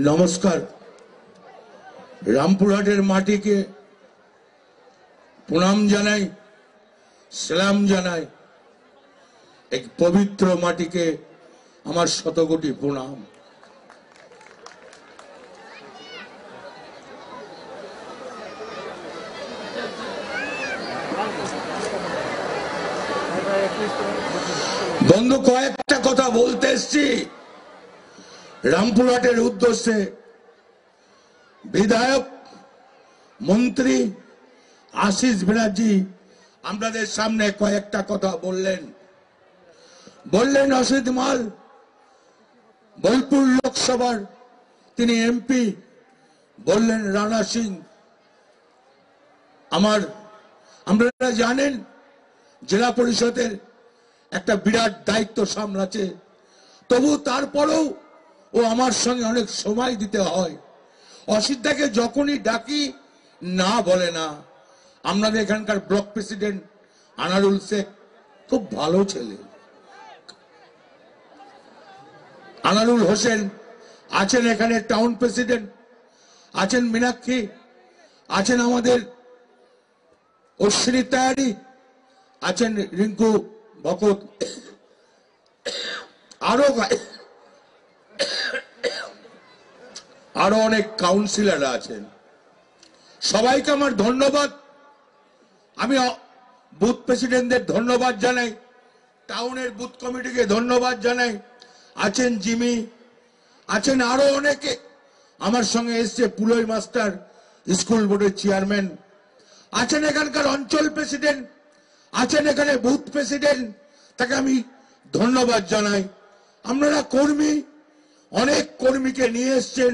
নমস্কার। রামপুরহাটের মাটিকে প্রণাম জানাই, সালাম জানাই। এক পবিত্র মাটিকে আমার শতকোটি প্রণাম। বন্ধু, কয়েকটা কথা বলতে এসছি রামপুরহাটের উদ্দেশ্যে। বিধায়ক মন্ত্রী আশিস ব্যানার্জি আমাদের সামনে কয়েকটা কথা বললেন। অসিত মাল বোলপুর লোকসভার তিনি এমপি, বললেন রানা সিং। আপনারা জানেন জেলা পরিষদের একটা বিরাট দায়িত্ব সামলাচ্ছে, তবু তারপরেও ও আমার সঙ্গে অনেক সময় দিতে হয়। অসিতদাকে যখনই ডাকি না বলে না। আপনাদের এখানকার ব্লক প্রেসিডেন্ট আনারুল শেখ খুব ভালো ছেলে, আনারুল হোসেন আছেন, এখানে টাউন প্রেসিডেন্ট আছেন, মীনাক্ষী আছেন, আমাদের অশ্বিনী তৈয়ারি আছেন, রিঙ্কু ভকত, আরো অনেক কাউন্সিলর আছেন। সবাইকে আমার ধন্যবাদ। আমি বুথ প্রেসিডেন্টদের ধন্যবাদ জানাই, টাউনের বুথ কমিটিকে ধন্যবাদ জানাই। আছেন জিমি, আছেন আরো অনেকে। আমার সঙ্গে এসছে পুলই মাস্টার, স্কুল বোর্ডের চেয়ারম্যান আছেন, এখানকার অঞ্চল প্রেসিডেন্ট আছেন, এখানে বুথ প্রেসিডেন্ট, তাকে আমি ধন্যবাদ জানাই। আপনারা কর্মী, অনেক কর্মীকে নিয়ে এসছেন,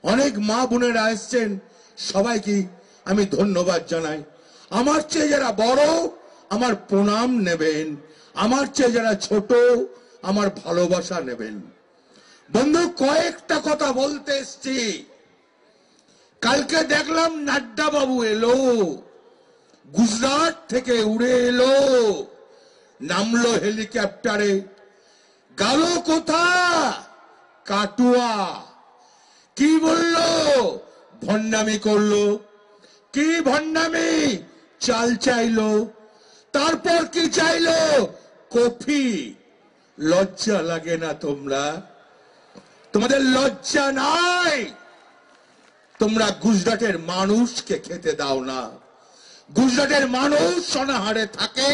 অনেক মা বোনেরা এসছেন, সবাইকে আমি ধন্যবাদ জানাই। আমার চেয়ে যারা বড় আমার প্রণাম নেবেন, আমার চেয়ে যারা ছোট আমার ভালোবাসা নেবেন। বন্ধু, কয়েকটা কথা বলতে এসছি। কালকে দেখলাম নাড্ডা বাবু এলো, গুজরাট থেকে উড়ে এলো, নামলো হেলিকপ্টারে, গেল কোথা? কাটুয়া। কি বললো? ভণ্ডামি করলো। কি ভণ্ডামি? চাল চাইলো। তারপর কি চাইলো? কফি। লজ্জা লাগে না তোমাদের লজ্জা নাই? তোমরা গুজরাটের মানুষকে খেতে দাও না। গুজরাটের মানুষ সোনাহারে থাকে,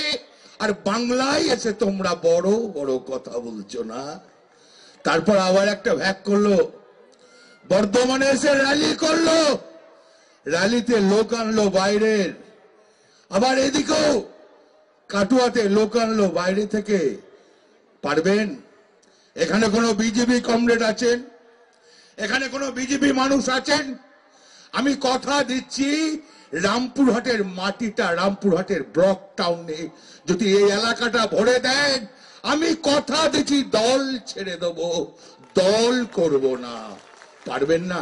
আর বাংলায় এসে তোমরা বড় বড় কথা বলছো না। তারপর আবার একটা ভ্যাক করলো, বর্ধমানে এসে র্যালি করলো, র্যালিতে লোক আনলো বাইরের, আবার এদিকেও কাটুয়াতে লোক আনলো বাইরে থেকে। পারবেন? এখানে কোনো বিজেপি কমরেড আছেন? এখানে কোনো বিজেপি মানুষ আছেন? আমি কথা দিচ্ছি, রামপুরহাটের মাটিটা, রামপুরহাটের ব্লক টাউনে যদি এই এলাকাটা ভরে দেন, আমি কথা দিচ্ছি দল ছেড়ে দেব, দল করব না। পারবেন না?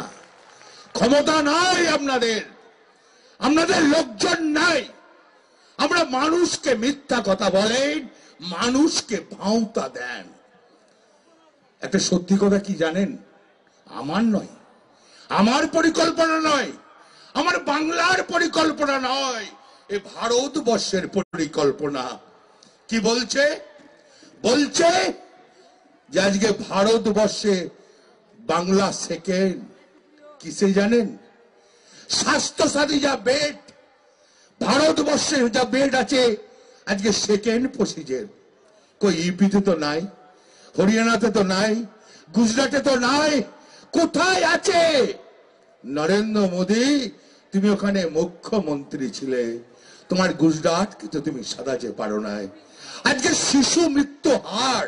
ক্ষমতা নাই আপনাদের লোকজন নাই। আমরা মানুষকে মিথ্যা কথা বলেন, মানুষকে ভাঁওতা দেন। একটা সত্যি কথা কি জানেন? আমার নয়, আমার পরিকল্পনা নয়, আমার বাংলার পরিকল্পনা নয়, এ ভারতবর্ষের পরিকল্পনা। কি বলছে? বলছে যে আজকে ভারতবর্ষে বাংলা সেকেন্ড। কিসে জানেন? স্বাস্থ্যসাথী যা বেড, ভারতবর্ষে যা বেড আছে আজকে সেকেন্ড প্রসিজের। কই ইউপিতে তো নাই, হরিয়ানাতে তো নাই, গুজরাটে তো নাই। কোথায় আছে? নরেন্দ্র মোদী, তুমি ওখানে মুখ্যমন্ত্রী ছিলে, তোমার গুজরাট কিন্তু তুমি সাজাতে পারো নাই। আজকে শিশু মৃত্যু হার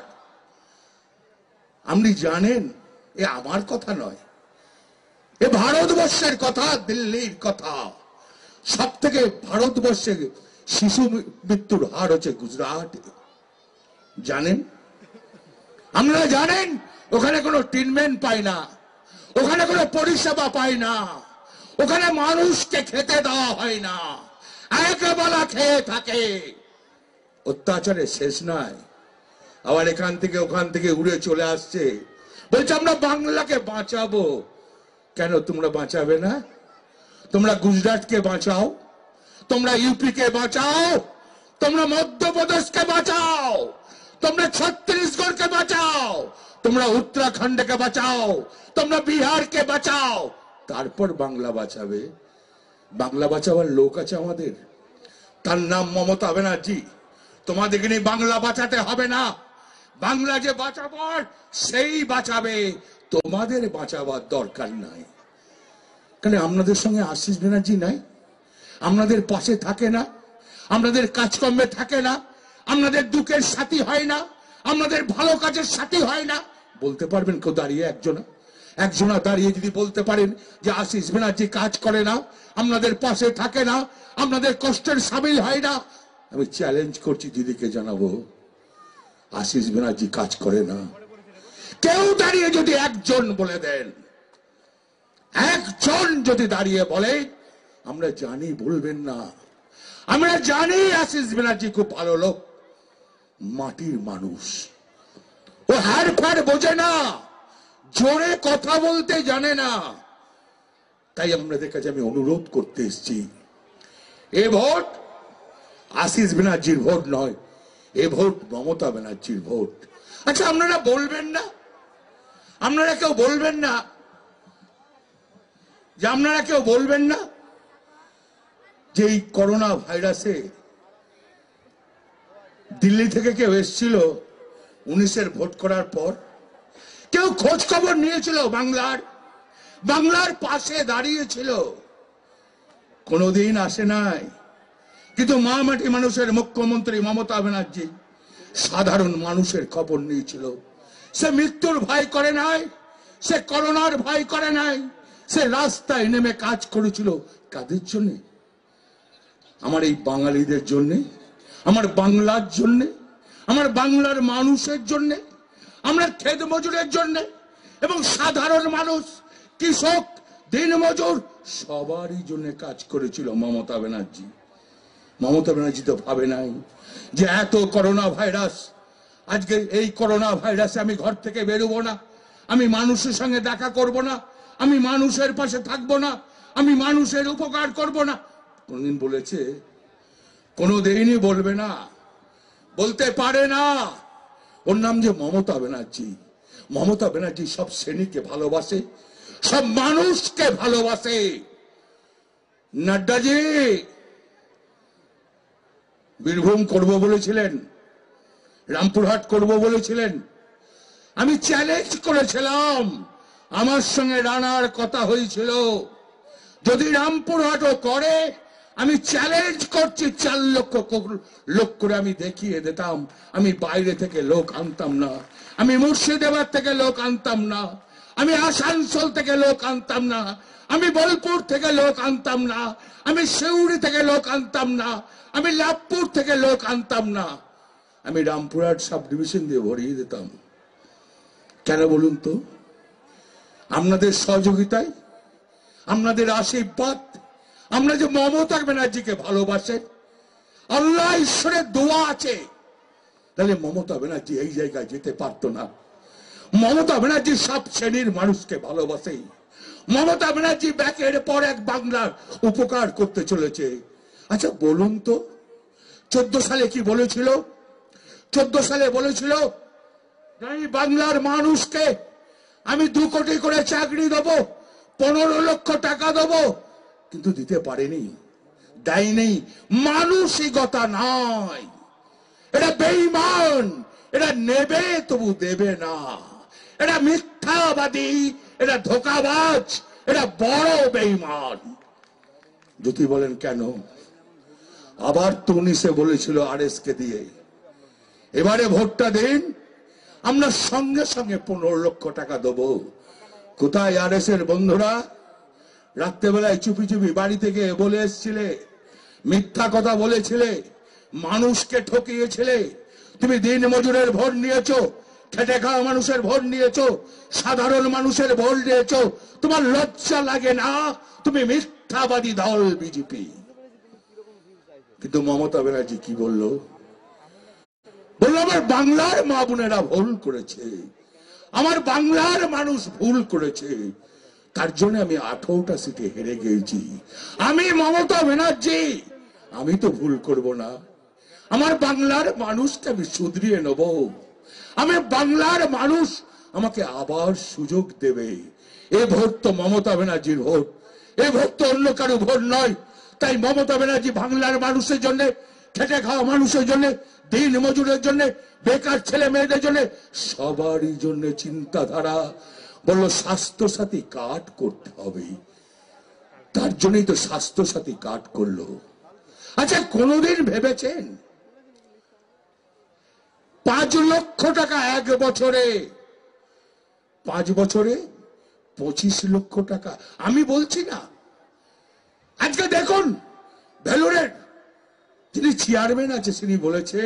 আপনি জানেন? এ আমার কথা নয়, এ ভারতবর্ষের কথা, দিল্লির কথা। সব থেকে ভারতবর্ষে শিশু মৃত্যুর হার হচ্ছে গুজরাট। জানেন? আপনারা জানেন ওখানে কোনো ট্রিটমেন্ট পায় না, ওখানে কোনো পরিষেবা পায় না, ওখানে মানুষকে খেতে দেওয়া হয় না, একবেলা খেয়ে থাকে। অত্যাচারের শেষ নাই। আবার এখান থেকে ওখান থেকে উড়ে চলে আসছে বলছে আমরা বাংলাকে বাঁচাবো। কেন তোমরা বাঁচাবে না? তোমরা গুজরাটকে বাঁচাও, তোমরা ইউপিকে বাঁচাও, তোমরা মধ্যপ্রদেশকে বাঁচাও, তোমরা ছত্তিশগড়কে বাঁচাও, তোমরা উত্তরাখণ্ডকে বাঁচাও, তোমরা বিহারকে বাঁচাও, তারপর বাংলা বাঁচাবে। বাংলা বাঁচাবার লোক আছে আমাদের, তার নাম মমতা ব্যানার্জি। তোমাদেরকে নিয়ে বাংলা বাঁচাতে হবে না, বাংলা যে বাঁচাবার সেই বাঁচাবে, তোমাদের বাঁচাবার দরকার নাই। কেন আপনাদের সঙ্গে আশিস ব্যানার্জি নাই? আপনাদের পাশে থাকে না? আপনাদের কাজকর্মে থাকে না? আপনাদের দুঃখের সাথী হয় না? আপনাদের ভালো কাজের সাথী হয় না? বলতে পারবেন কেউ দাঁড়িয়ে? একজনা দাঁড়িয়ে যদি বলতে পারেন যে আশিস ব্যানার্জি কাজ করে না, আপনাদের পাশে থাকে না, আপনাদের কষ্টের সামিল হয় না, আমি চ্যালেঞ্জ করছি দিদিকে জানাবো আশিস ব্যানার্জি কাজ করে না। কেউ দাঁড়িয়ে যদি একজন বলে দেন, একজন যদি দাঁড়িয়ে বলে, আমরা জানি বলবেন না, আমরা জানি আশিস ব্যানার্জি খুব ভালো লোক, মাটির মানুষ, ও হার ফার বোঝে না, জোরে কথা বলতে জানে না। তাই আপনাদের কাছে আমি অনুরোধ করতে এসেছি, এ ভোট আশিস ব্যানার্জির ভোট নয়, এ ভোট মমতা ব্যানার্জির ভোট। আচ্ছা আপনারা বলবেন না, আপনারা কেউ বলবেন না যে আপনারা কেউ বলবেন না যে এই করোনা ভাইরাসে দিল্লি থেকে কেউ এসেছিল 19-এর ভোট করার পর? কেউ খোঁজ খবর নিয়েছিল? বাংলার পাশে দাঁড়িয়েছিল? কোনদিন আসে নাই। কিন্তু মা মাটি মানুষের মুখ্যমন্ত্রী মমতা ব্যানার্জি সাধারণ মানুষের খবর নিয়েছিল। সে মৃত্যুর ভয় করে নাই, সে করোনার ভয় করে নাই, সে রাস্তায় নেমে কাজ করেছিল। কাদের জন্য? আমার এই বাঙালিদের জন্য, আমার বাংলার জন্য, আমার বাংলার মানুষের জন্য, আমরা খেত মজুরের জন্য, এবং সাধারণ মানুষ, কৃষক, দিনমজুর, সবারই জন্য কাজ করেছিল মমতা ব্যানার্জি। মমতা ব্যানার্জি তো ভাবে নাই যে এত করোনা ভাইরাস, আজকে এই করোনা ভাইরাসে আমি ঘর থেকে বেরোবো না, আমি মানুষের সঙ্গে দেখা করব না, আমি মানুষের পাশে থাকবো না, আমি মানুষের উপকার করব না। কোনদিন বলেছে? কোনদিনই বলবে না, বলতে পারে না। ওর নাম যে মমতা ব্যানার্জি। মমতা ব্যানার্জি সব শ্রেণীকে ভালোবাসে, সব মানুষকে ভালোবাসে। নাড্ডাজি বীরভূম করব বলেছিলেন, রামপুরহাট করব বলেছিলেন, আমি চ্যালেঞ্জ করেছিলাম, আমার সঙ্গে রানার কথা হয়েছিল, যদি রামপুরহাটও করে আমি চ্যালেঞ্জ করছি 4 লক্ষ লোক করে আমি দেখিয়ে দিতাম। আমি বাইরে থেকে লোক আনতাম না, আমি মুর্শিদাবাদ থেকে লোক আনতাম না, আমি আসানসোল থেকে লোক আনতাম না, আমি বোলপুর থেকে লোক আনতাম না, আমি সিউড়ি থেকে লোক আনতাম না, আমি লাভপুর থেকে লোক আনতাম না, আমি রামপুরহাট সাব ডিভিশন দিয়ে ভরিয়ে দিতাম। কেন বলুন তো? আপনাদের সহযোগিতায়, আপনাদের আশীর্বাদ, আমরা যে মমতা ব্যানার্জিকে ভালোবাসেন, আল্লাহ ঈশ্বরের দোয়া আছে, তাহলে মমতা ব্যানার্জি এই জায়গায় যেতে পারতো না। মমতা ব্যানার্জি সব শ্রেণীর মানুষকে ভালোবাসে। মমতা ব্যানার্জি একের পর এক বাংলার উপকার করতে চলেছে। আচ্ছা বলুন তো, 14 সালে কি বলেছিল? 14 সালে বলেছিল এই বাংলার মানুষকে আমি 2 কোটি করে চাকরি দেবো, 15 লক্ষ টাকা দেবো, কিন্তু দিতে পারেনি, দেয়নি। মানসিকতা নয়, এটা বেঈমান, এটা নেবে তবু দেবে না, এটা মিথ্যাবাদী, এটা ধোঁকাবাজ, এটা বড় বেঈমান। যদি বলেন কেন? আবার তো 19-এ বলেছিল আরএস কে দিয়ে, এবারে ভোটটা দিন, আমরা সঙ্গে সঙ্গে 15 লক্ষ টাকা দেবো। কোথায় আরএস এর বন্ধুরা? রাত্রেবেলায় চুপি চুপি বাড়ি থেকে বলে এসেছিলে, মিথ্যা কথা বলেছিলে, মানুষকে ঠকিয়েছিলে। তুমি দিন মজুরের ভোট নিয়েছো, খেটে খাওয়া মানুষের ভোট নিয়েছো, সাধারণ মানুষের ভোট নিয়েছো। তোমার লজ্জা লাগে না? তুমি মিথ্যাবাদী দল বিজেপি। কিন্তু মমতা ব্যানার্জি কি বললো? বললো আমার বাংলার মা বোনেরা ভুল করেছে, আমার বাংলার মানুষ ভুল করেছে, তার জন্য আমি 18টা সিটে হেরে গিয়েছি। আমি মমতা ব্যানার্জি, আমি তো ভুল করব না। আমার বাংলার মানুষকে আমি শুধরিয়ে নেব। আমি বাংলার মানুষ আমাকে আবার সুযোগ দেবে। এ ভোট তো মমতা ব্যানার্জির ভোট, এ ভোট তো অন্য কারো ভোট নয়। তাই মমতা ব্যানার্জি বাংলার মানুষের জন্য, খেটে খাওয়া মানুষের জন্য, দিন মজুরের জন্য, বেকার ছেলে মেয়েদের জন্য, সবারই জন্য চিন্তাধারা। বললো স্বাস্থ্য সাথী কার্ড করতে হবে, তার জন্যই তো স্বাস্থ্য সাথী কার্ড করলো। আচ্ছা, কোনদিন ভেবেছেন 5 লক্ষ টাকা এক বছরে, 5 বছরে 25 লক্ষ টাকা? আমি বলছি না। আজকে দেখুন ভেলোরের যিনি চেয়ারম্যান আছে তিনি বলেছে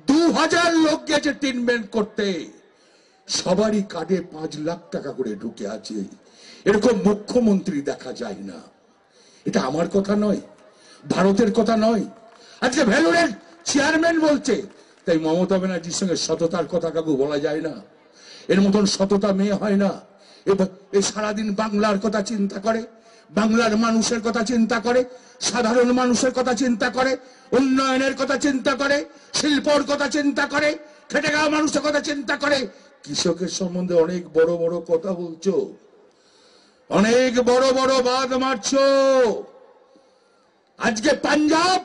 2000 লোক গেছে ট্রিটমেন্ট করতে, সবারই কার্ডে 5 লাখ টাকা করে ঢুকে আছে। এরকম মুখ্যমন্ত্রী দেখা যায় না। এটা আমার কথা নয়, ভারতের কথা নয়, আজকে ভেলোরের চেয়ারম্যান বলছে। তাই মমতা ব্যানার্জির সঙ্গে সততার কথা কাকু বলা যায় না? এর মতন সততা মেয়ে হয় না। এ সারাদিন বাংলার কথা চিন্তা করে, বাংলার মানুষের কথা চিন্তা করে, সাধারণ মানুষের কথা চিন্তা করে, উন্নয়নের কথা চিন্তা করে, শিল্পর কথা চিন্তা করে, খেটে খাওয়া মানুষের কথা চিন্তা করে। কৃষকের সম্বন্ধে অনেক বড় বড় কথা বলছো, অনেক বড় বড় বাদ মারছো। আজকে পাঞ্জাব,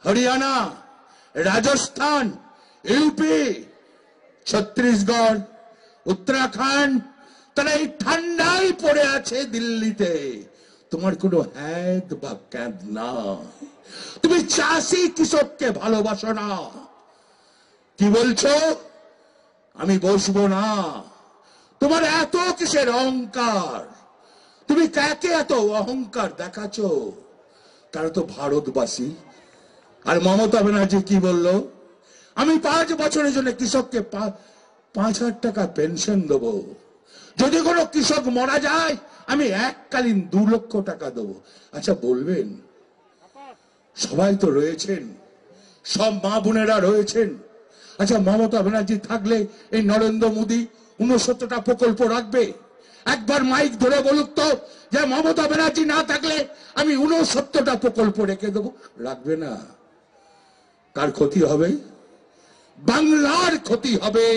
হরিয়ানা, রাজস্থান, ইউপি, ছত্তিশগড়, উত্তরাখণ্ড, তারা এই ঠান্ডায় পড়ে আছে দিল্লিতে। তোমার কোনো হ্যাদ বা ক্যাদ না। তুমি চাষি কৃষককে ভালোবাসো না। কি বলছো? আমি বসবো না। তোমার এত কিসের অহংকার? তুমি কাকে এত অহংকার দেখাচ্ছ? তারা তো ভারতবাসী। আর মমতা ব্যানার্জি কি বললো? আমি 5 বছরের জন্য কৃষককে 5,000 টাকা পেনশন দেবো। যদি কোনো কৃষক মারা যায় আমি এককালীন 2 লক্ষ টাকা দেবো। আচ্ছা বলবেন, সবাই তো রয়েছেন, সব মা বোনেরা রয়েছেন। আচ্ছা মমতা ব্যানার্জি থাকলে এই নরেন্দ্র মোদী 69টা প্রকল্প রাখবে? একবার মাইক ধরে বলুক তো যে মমতা ব্যানার্জি না থাকলে আমি 69টা প্রকল্প রেখে দেবো। রাখবে না। কার ক্ষতি হবে? বাংলার ক্ষতি হবে।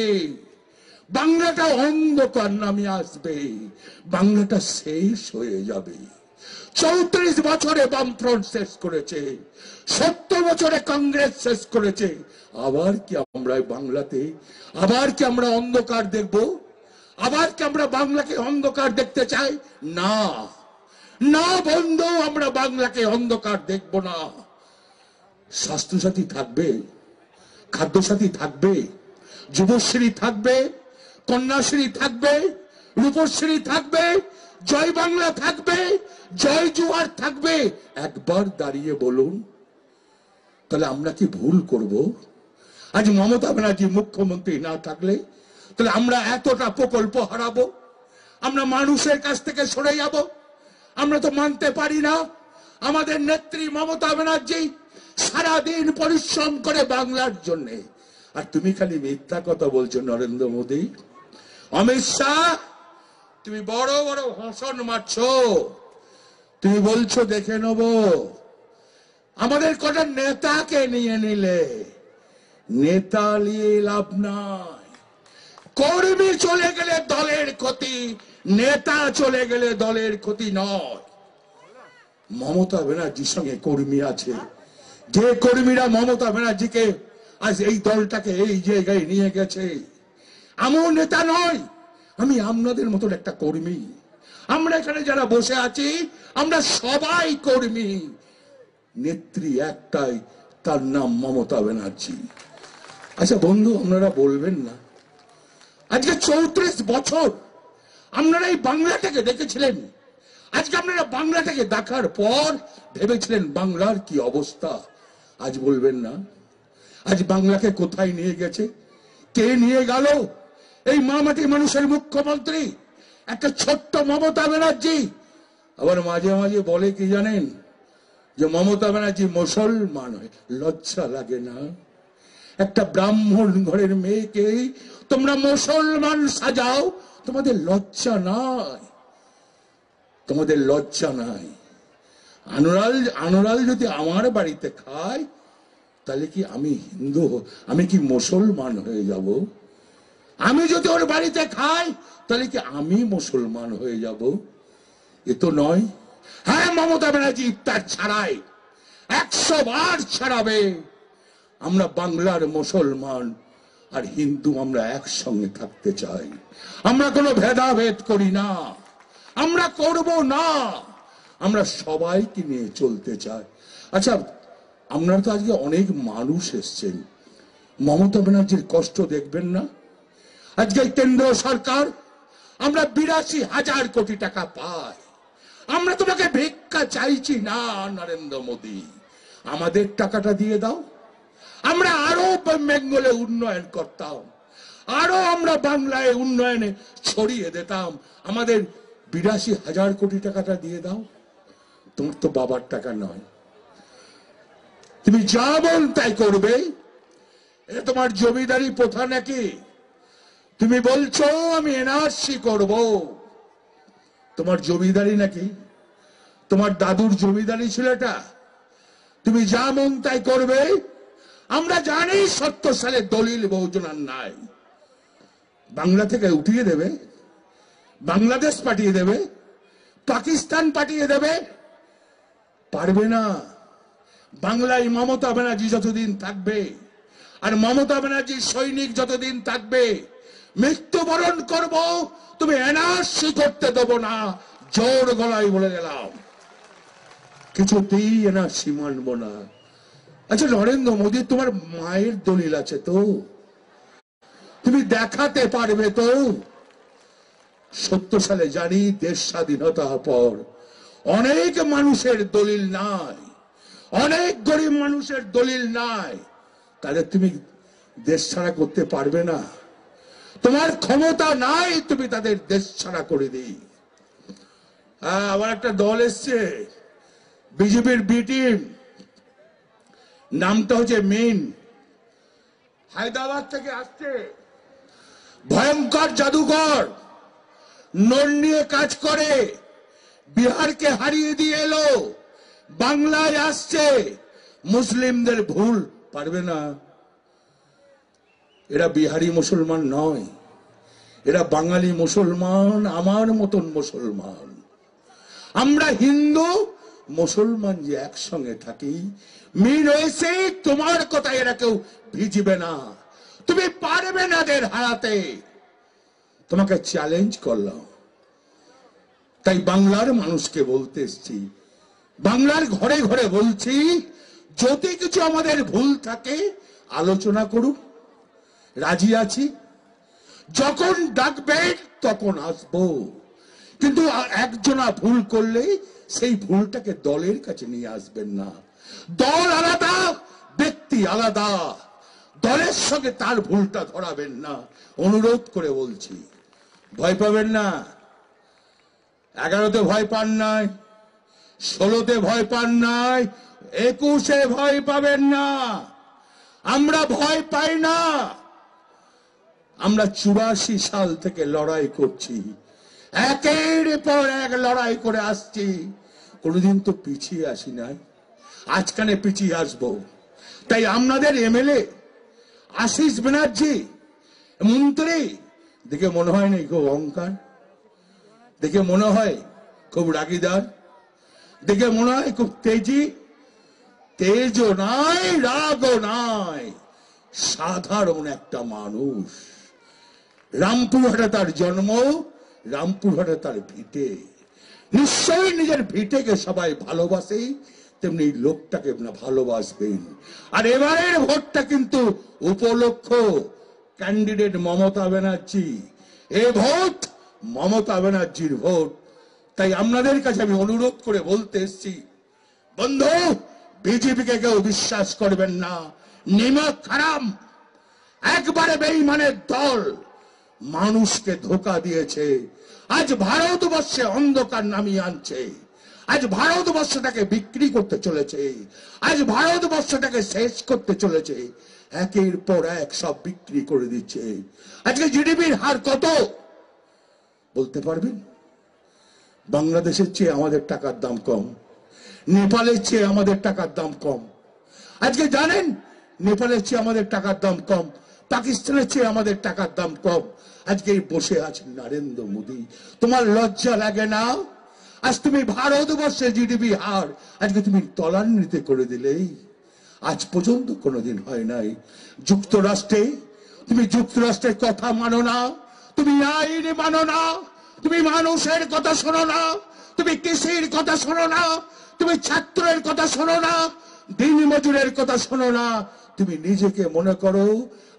বাংলাটা অন্ধকার নামে আসবে, বাংলাটা শেষ হয়ে যাবে। 34 বছরে বামফ্রন্ট শেষ করেছে, 70 বছরে কংগ্রেস শেষ করেছে। আবার কি আমরা বাংলাতে, আবার কি আমরা অন্ধকার দেখব? আবার কি আমরা বাংলাকে অন্ধকার দেখতে চাই? না না বন্ধু, আমরা বাংলাকে অন্ধকার দেখব না। স্বাস্থ্যসাথী থাকবে, খাদ্যসাথী থাকবে, যুবশ্রী থাকবে, কন্যাশ্রী থাকবে, রূপশ্রী থাকবে, জয় বাংলা থাকবে, জয় জুয়ার থাকবে। একবার দাঁড়িয়ে বলুন, তাহলে আমরা কি ভুল করব? আজ মমতা ব্যানার্জি মুখ্যমন্ত্রী না থাকলে তাহলে আমরা এতটা প্রকল্প হারাবো, আমরা মানুষের কাছ থেকে সরে যাব। আমরা তো মানতে পারি না। আমাদের নেত্রী মমতা ব্যানার্জি সারাদিন পরিশ্রম করে বাংলার জন্য, আর তুমি খালি মিথ্যা কথা বলছো। নরেন্দ্র মোদী, অমিত শাহ, তুমি বড় বড় ভাষণ মারছো। তুমি বলছো দেখে নেব। আমাদের কটা নেতাকে নিয়ে নিলে, নেতা নিয়ে লাভ নাই। কর্মী চলে গেলে দলের ক্ষতি, নেতা চলে গেলে দলের ক্ষতি নয়। মমতা ব্যানার্জির সঙ্গে কর্মী আছে, যে কর্মীরা মমতা ব্যানার্জিকে আজ এই দলটাকে এই জায়গায় নিয়ে গেছে। এমন নেতা নয়, আমি আপনাদের মতন একটা কর্মী। আমরা এখানে যারা বসে আছি আমরা সবাই কর্মী। নেত্রী একটাই, তার নাম মমতা ব্যানার্জি। আচ্ছা বন্ধু, আপনারা বলবেন না আজকে 34 বছর আপনারা এই বাংলাটাকে দেখেছিলেন? আজকে আপনারা বাংলাটাকে দেখার পর ভেবেছিলেন বাংলার কি অবস্থা? আজ বলবেন না? আজ বাংলাকে কোথায় নিয়ে গেছে? কে নিয়ে গেল? এই মামাটি মানুষের মুখ্যমন্ত্রী একটা ছোট্ট মমতা ব্যানার্জি। আবার মাঝে মাঝে বলে কি জানেন, যে মমতা ব্যানার্জি মুসলমান হয়। লজ্জা লাগে না? একটা ব্রাহ্মণ ঘরের মেয়েকে তোমরা মুসলমান সাজাও, তোমাদের লজ্জা নাই? তোমাদের লজ্জা নাই? আনোয়ার যদি আমার বাড়িতে খায় তাহলে কি আমি হিন্দু, আমি কি মুসলমান হয়ে যাব? আমি যদি ওর বাড়িতে খাই তাহলে কি আমি মুসলমান হয়ে যাব? এ তো নয়। হ্যাঁ, মমতা ব্যানার্জি ইফতার ছাড়াই 100 বার ছাড়াবে। আমরা বাংলার মুসলমান আর হিন্দু আমরা একসঙ্গে থাকতে চাই। আমরা কোনো ভেদাভেদ করি না, আমরা করব না, আমরা সবাইকে নিয়ে চলতে চাই। আচ্ছা, আপনারা তো আজকে অনেক মানুষ এসছেন, মমতা ব্যানার্জির কষ্ট দেখবেন না? আজকে কেন্দ্র সরকার আমরা 82,000 কোটি টাকা পাই। আমরা তোমাকে ভিক্ষা চাইছি না নরেন্দ্র মোদী, আমাদের টাকাটা দিয়ে দাও। আমরা আরো বেঙ্গলে উন্নয়ন করতাম, আরো আমরা বাংলায় উন্নয়নে ছড়িয়ে দিতাম। আমাদের 82,000 কোটি টাকাটা দিয়ে দাও। তোমার তো বাবার টাকা নয়, তুমি যা বল তাই করবে। এটা তোমার জমিদারি প্রথা নাকি? তুমি বলছো আমি এনআরসি করব, তোমার জমিদারি নাকি? তোমার দাদুর জমিদারি ছিল এটা? তুমি যা মন তাই করবে। আমরা জানি 70 সালে দলিল বহুজনার নাই, বাংলা থেকে উঠিয়ে দেবে, বাংলাদেশ পাঠিয়ে দেবে, পাকিস্তান পাঠিয়ে দেবে। পারবে না। বাংলায় মমতা ব্যানার্জি যতদিন থাকবে আর মমতা ব্যানার্জির সৈনিক যতদিন থাকবে, মৃত্যুবরণ করব, তুমি এনআরসি করতে দেবো না, জোর গলায় বলে গেলাম। কিছুতেই এনআরসি মানব না। আচ্ছা নরেন্দ্র মোদী, তোমার মায়ের দলিল আছে তো? তুমি দেখাতে পারবে তো? 70 সালে জানি দেশ স্বাধীনতার পর অনেক মানুষের দলিল নাই, অনেক গরিব মানুষের দলিল নাই। তাহলে তুমি দেশ ছাড়া করতে পারবে না? তোমার ক্ষমতা নাই তুমি তাদের দেশ ছাড়া করে দিই। আবার একটা দল এসছে, বিজেপির বি টিম, নামটা হচ্ছে মেন, হায়দ্রাবাদ থেকে আসছে, ভয়ঙ্কর জাদুকর, নোট নিয়ে কাজ করে, বিহারকে হারিয়ে দিয়ে এলো, বাংলায় আসছে। মুসলিমদের ভুল পারবে না। এরা বিহারি মুসলমান নয়, এরা বাঙালি মুসলমান, আমার মতন মুসলমান। আমরা হিন্দু মুসলমান যে একসঙ্গে থাকি, মিল হয়েছে। তোমার কথা এরা কেউ ভিজবে না, তুমি পারবে না এদের হারাতে। তোমাকে চ্যালেঞ্জ করলাম, তাই বাংলার মানুষকে বলতে এসছি, বাংলার ঘরে ঘরে বলছি, যদি কিছু আমাদের ভুল থাকে আলোচনা করুন, রাজি আছি। যখন ডাকবে তখন আসবো, কিন্তু একজনা ভুল করলে সেই ভুলটাকে দলের কাছে নিয়ে আসবেন না। দল আলাদা, ব্যক্তি আলাদা, দলের সঙ্গে তার ভুলটা ধরাবেন না। অনুরোধ করে বলছি, ভয় পাবেন না। 11তে ভয় পান নাই, 16তে ভয় পান নাই, 21-এ ভয় পাবেন না। আমরা ভয় পাই না। আমরা 84 সাল থেকে লড়াই করছি, একের পর এক লড়াই করে আসছি, কোনোদিন তো পিছিয়ে আসি নাই, আজকানে পিছিয়ে আসবো। তাই আপনাদের এমএলএ আশিস ব্যানার্জি মন্ত্রী দেখে মনে হয় না খুব অহংকার, দেখে মনে হয় খুব রাগিদার, দেখে মনে হয় খুব তেজি। তেজও নাই, রাগও নাই, সাধারণ একটা মানুষ। রামপুরহাটে তার জন্ম, রামপুরহাটে তার ভিটে। নিশ্চয়ই নিজের ভিটেকে সবাই ভালোবাসে, তেমনি লোকটাকে ভালোবাসবেন। আর এবারের ভোটটা কিন্তু উপলক্ষ ক্যান্ডিডেট মমতা ব্যানার্জি, এ ভোট মমতা ব্যানার্জির ভোট। তাই আপনাদের কাছে আমি অনুরোধ করে বলতে এসছি, বন্ধু, বিজেপিকে কেউ বিশ্বাস করবেন না, নিমক হারাম, একবারে বেঈমানের দল, মানুষকে ধোঁকা দিয়েছে। আজ ভারতবর্ষে অন্ধকার নামিয়ে আনছে, আজ ভারতবর্ষটাকে বিক্রি করতে চলেছে, আজ ভারতবর্ষটাকে শেষ করতে চলেছে। একের পর এক সব বিক্রি করে দিচ্ছে। আজকে জিডিপির হার কত বলতে পারবেন? বাংলাদেশের চেয়ে আমাদের টাকার দাম কম, নেপালের চেয়ে আমাদের টাকার দাম কম। আজকে জানেন নেপালের চেয়ে আমাদের টাকার দাম কম, পাকিস্তানের চেয়ে আমাদের টাকার দাম কম। আজকে বসে আছেন নরেন্দ্র মোদী। তোমার লজ্জা লাগে না? আজ তুমি ভারতবর্ষের জিডিপি হার আজকে তুমি তলান্বিত করে দিলেই, আজ পর্যন্ত কোনোদিন হয় নাই। যুক্তরাষ্ট্রে তুমি যুক্তরাষ্ট্রের কথা মানো না, তুমি আইন মানো না, তুমি মানুষের কথা শোনো না, তুমি কৃষির কথা শোনো না, তুমি ছাত্রের কথা শোনো না, দিন মজুরের কথা শোনো না। তুমি নিজেকে মনে করো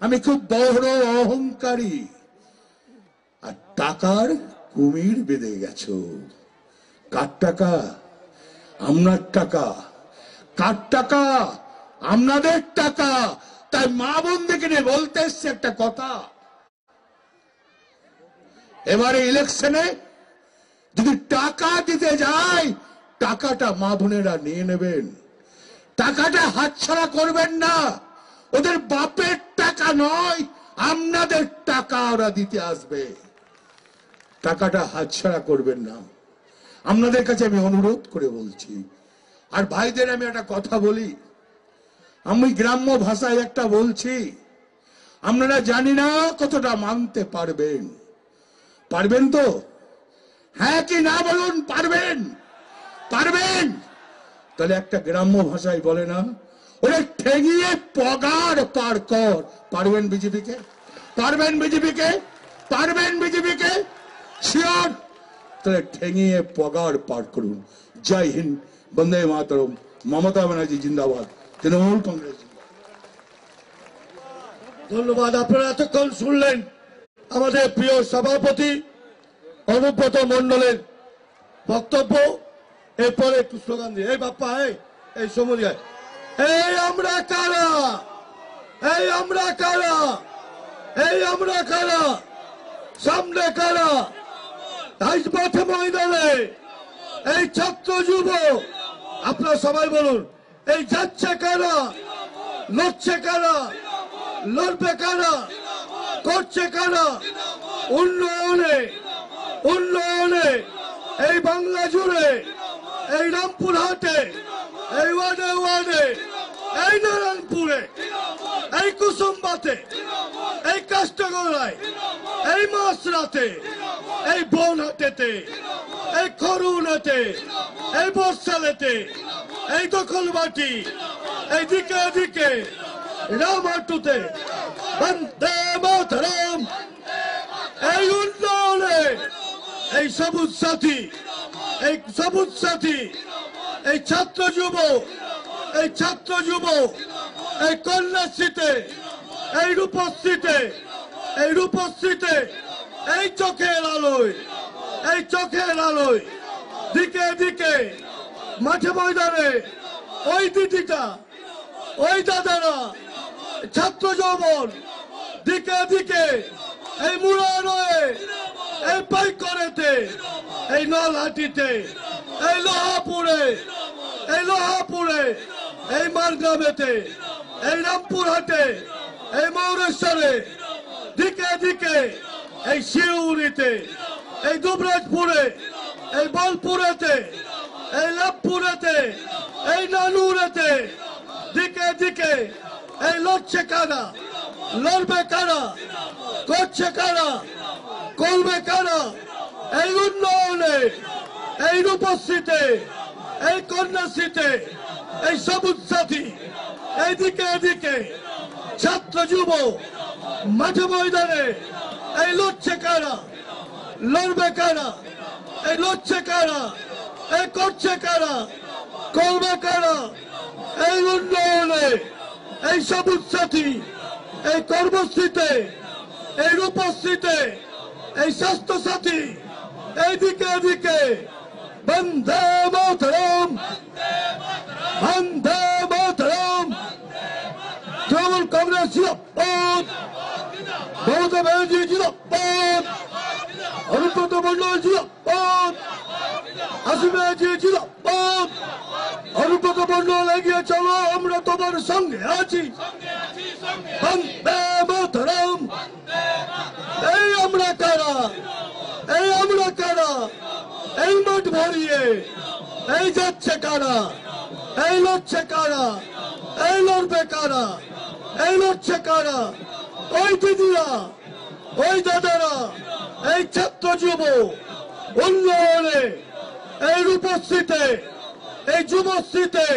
আমি খুব বড় অহংকারী, আর টাকার কুমির বেঁধে গেছো। কার টাকা? আপনার টাকা। কার টাকা? আপনাদের টাকা। তাই মা বোনদেরকে নিয়ে বলতে এসছে একটা কথা, এবারে ইলেকশনে যদি টাকা দিতে যায়, টাকাটা মা বোনেরা নিয়ে নেবেন, টাকাটা হাতছাড়া করবেন না। ওদের বাপের টাকা নয়, আপনাদের টাকা ওরা দিতে আসবে, টাকাটা হাতছাড়া করবেন না। আপনাদের কাছে আমি অনুরোধ করে বলছি। আর ভাইদের আমি একটা কথা বলি, আমি গ্রাম্য ভাষায় একটা বলছি, আপনারা জানি না কতটা মানতে পারবেন। পারবেন তো? হ্যাঁ কি না বলুন? পারবেন? পারবেন? তাহলে একটা গ্রাম্য ভাষায় বলে না, ওরে ঠেঙিয়ে পগার পার কর। পারবেন বিজেপিকে? পারবেন বিজেপিকে? পারবেন বিজেপিকে? শিওর? তাহলে ঠেঙিয়ে পগার পার করুন। জয় হিন্দ, বন্দে মাতরম, মমতা ব্যানার্জি জিন্দাবাদ, তৃণমূল কংগ্রেস। ধন্যবাদ। আপনারা এতক্ষণ শুনলেন আমাদের প্রিয় সভাপতি অনুব্রত মণ্ডলের বক্তব্য। এরপরে একটু স্লোগান দিয়ে, এই বাপ্পা এই সমুদ্রে, এই আমরা কারা, এই আমরা কারা, এই আমরা কারা, সামনে কারা, আজ মাঠে ময়দানে এই ছাত্র যুব, আপনারা সবাই বলুন, এই যাচ্ছে কারা, লড়ছে কারা, লড়বে কারা, করছে কারা, উন্নয়নে উন্নয়নে এই বাংলা জুড়ে, এই রামপুরহাটে, এই ওয়ার্ডে ওয়ার্ডে, এই নারায়ণপুরে, এই কুসুমবাতে, এই কাষ্টগড়ায়, এই মাসরাতে, এই বনহাটেতে, এই খরুনাতে, এই বর্ষালেতে, এই দখলবাটি, এই দিকে দিকে রামহাটুতে, বন্দে মাতরম, এই উন্নয়নে এই সবুজ সাথী, এই সবুজ সাথী, এই ছাত্র যুব, এই ছাত্র যুব, এই কন্যাশ্রীতে, এই রূপশ্রীতে, এই রূপশ্রীতে, এই চোখের আলোয়, এই চোখের আলোয়, দিকে দিকে মাঠে ময়দানে, ওই দিদিটা, ওই দাদারা, ছাত্র যৌবন, দিকে দিকে এই মুরারয়ে, এই পাইকরেতে, এই নলহাটিতে, এই লোহাপুরে, এই লোহাপুরে, এই মারগ্রামেতে, এই রামপুরহাটে, এই মৌরেশ্বরে, দিকে দিকে এই শিউরিতে, এই দুবরাজপুরে, এই বোলপুরেতে, এই লাভপুরেতে, এই নানুরেতে, দিকে দিকে এই লড়ছে কারা, লড়বে কারা, করছে কারা, করবে কারা, এই উন্নয়নে, এই রূপশ্রীতে, এই কন্যাশ্রীতে, এই সবুজ সাথী, এইদিকে এদিকে ছাত্র যুব মাঠে ময়দানে, এই লড়ছে কারা, লড়বে কারা, এই লড়ছে কারা, এই করছে কারা, করবে কারা, এই উন্নয়নে, এই সবুজ সাথী, এই কর্মশ্রীতে, এই রূপশ্রীতে, এই স্বাস্থ্য সাথী, এইদিকে এদিকে বন্দে মাতরম, বন্দে মাতরম, তৃণমূল কংগ্রেস জিন্দাবাদ, মমতা ব্যানার্জি জিন্দাবাদ, অনুব্রত মণ্ডল জিন্দাবাদ, আসিফ ব্যানার্জি জিন্দাবাদ, অনুব্রত মন্ডল এগিয়ে চলো, আমরা তোমার সঙ্গে আছি। বন্দে মাতরম। এই আমরা কারা, এই আমরা কারা, এই মাঠ ভরিয়ে এই যাচ্ছে কারা, এই লড়ছে কারা, এই লড়বে কারা, এই লড়ছে কারা? ওই দিদিরা, ওই দাদারা, এই ছাত্র যুব উন্নয়নে, এই রূপশ্রীতে, এই যুবশ্রীতে,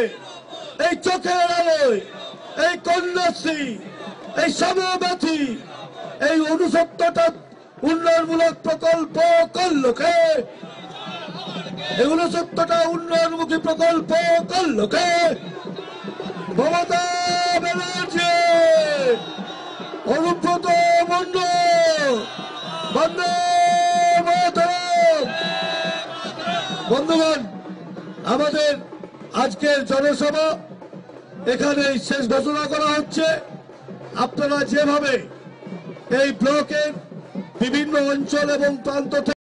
এই চোখের আলোয়, এই কন্যাশ্রী, এই সমব্যথী, এই 69টা উন্নয়নমূলক প্রকল্প করলোকে, এই 69টা উন্নয়নমুখী প্রকল্প করলোকে মমতা ব্যানার্জি, অনুব্রত মন্ডল। বন্দে মাতরম। বন্ধুগণ, আমাদের আজকের জনসভা এখানেই শেষ ঘোষণা করা হচ্ছে। আপনারা যেভাবে এই ব্লকের বিভিন্ন অঞ্চল এবং প্রান্ত থেকে